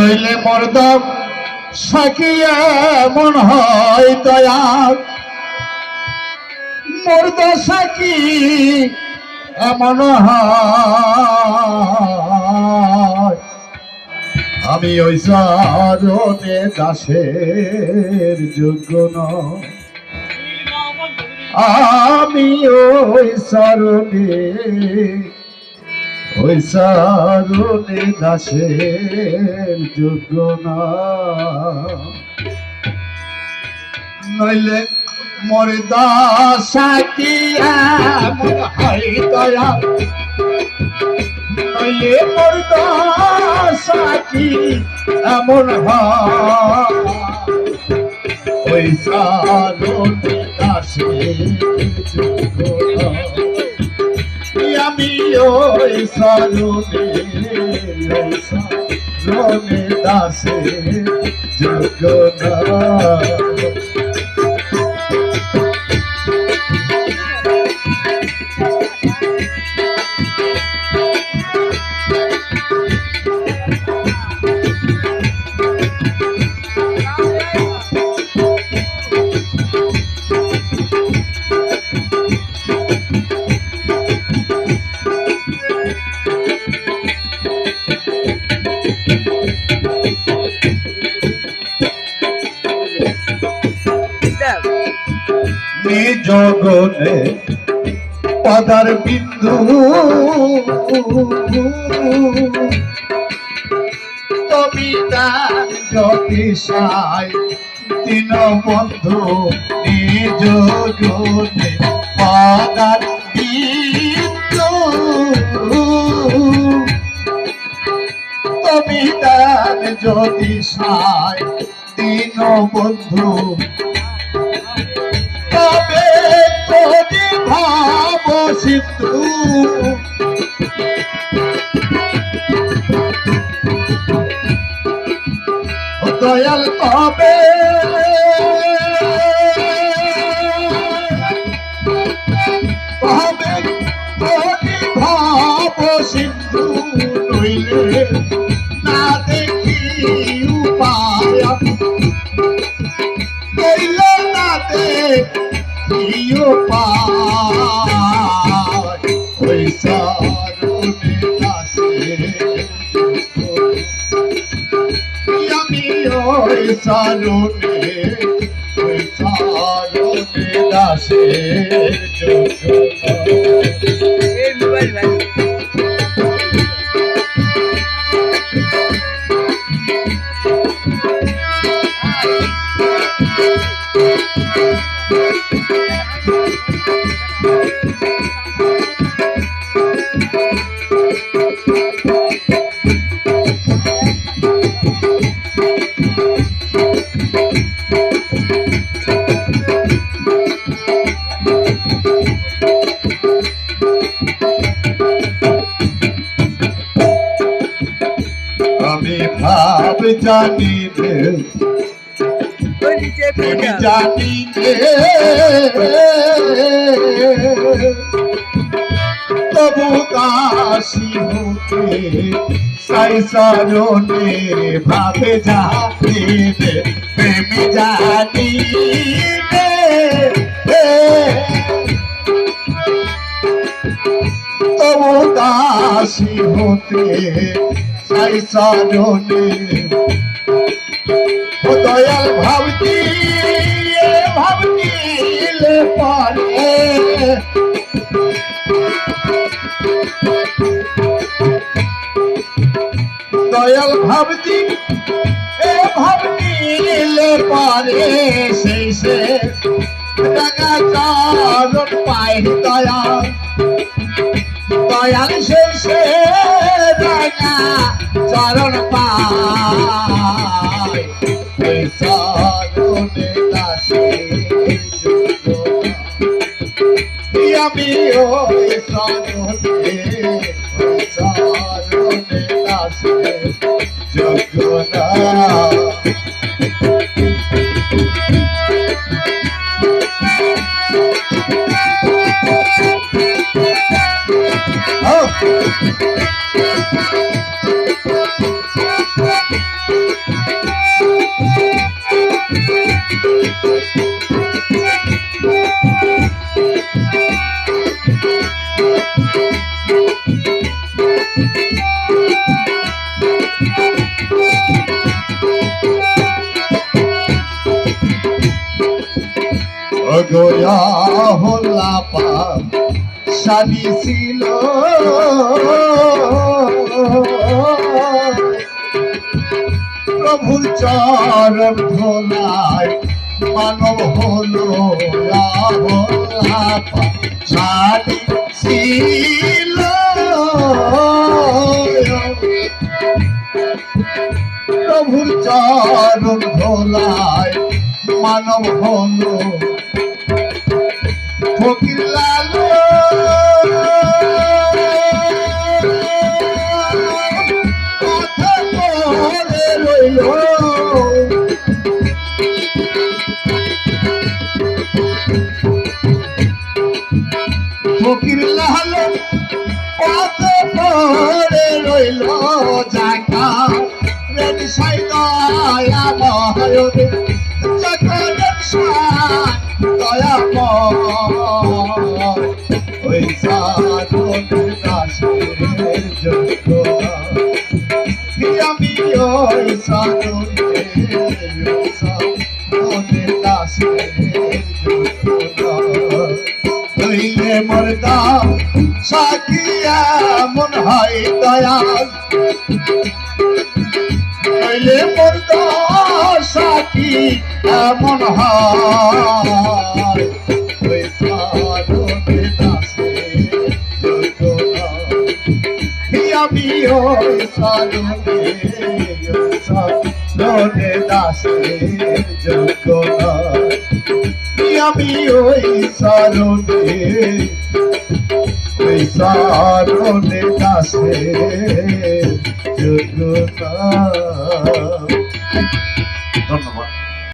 হইলে মর্দম সাকিয়া মন হয় দয়া মর্দ সাকি এমন হয় আমি ওই সারণে দাসের যোগ্য নই আমি ওই সারণে দাসের যোগ্য না নইলে মোর দাসাকি এমন হয় দয়া নইলে মোর দাসাকি এমন হয় ওই সারণে দাসের যোগ্য না আমি ওই সারণে দাসের যোগ্য না জগনে পদার বিন্দু তুমি তার জ্যোতিষায় দিন বন্ধু নিজ জনে পদার বিন্দু তুমি তার জ্যোতিষায় দিন বন্ধু তবে তোরে ভাব সিন্ধু দয়াল তবে তোরে ভাব সিন্ধু নইলে না দেখি উপায় নইলে না দেখি উপায় ওই সারণে দাসের আমি ওই সারণে দাসের যোগ্য আমি ভাব জানি রে জানি রে তবু দাসী হতে সাই সারণে ভাবে জানি রে প্রেম জানি রে তবু দাসী হতে সাই সারণে ও দয়াল ভাবতিলে পারে দয়াল ভাবতিলে পারে সেই সে রাঙা চরণ পাই দয়াল দয়াল শেষে রাঙা চরণ পাই এই চরণে দাসে আমি ওই চরণে দাসে যোগ্যতা গোয়া হল্লা পাপ সাদি ছিল প্রভুর চরণ ধোলায় মানব হলো হল্লা পাপ সাদি ছিল প্রভুর চরণ ধোলায় মানব হলো ফকির লাল কথা বলে রইল ফকির লাল কথা বলে রইল জাকা রেডি সাইদয়া মহায়রে জগতের সাই দয়া ওই সাধনের দাসের যোগ্য আমি ওই সাধনের দাসের যোগ্য হইলে মোর দাম সাকিয়া মন হয় দয়াল হইলে মোর দাম সাকি এমন হয় ওই সাধনের দাসের যোগ্য আমি ওই সাধনের দাসের যোগ্য আমি ওই সাধনের দাসের যোগ্য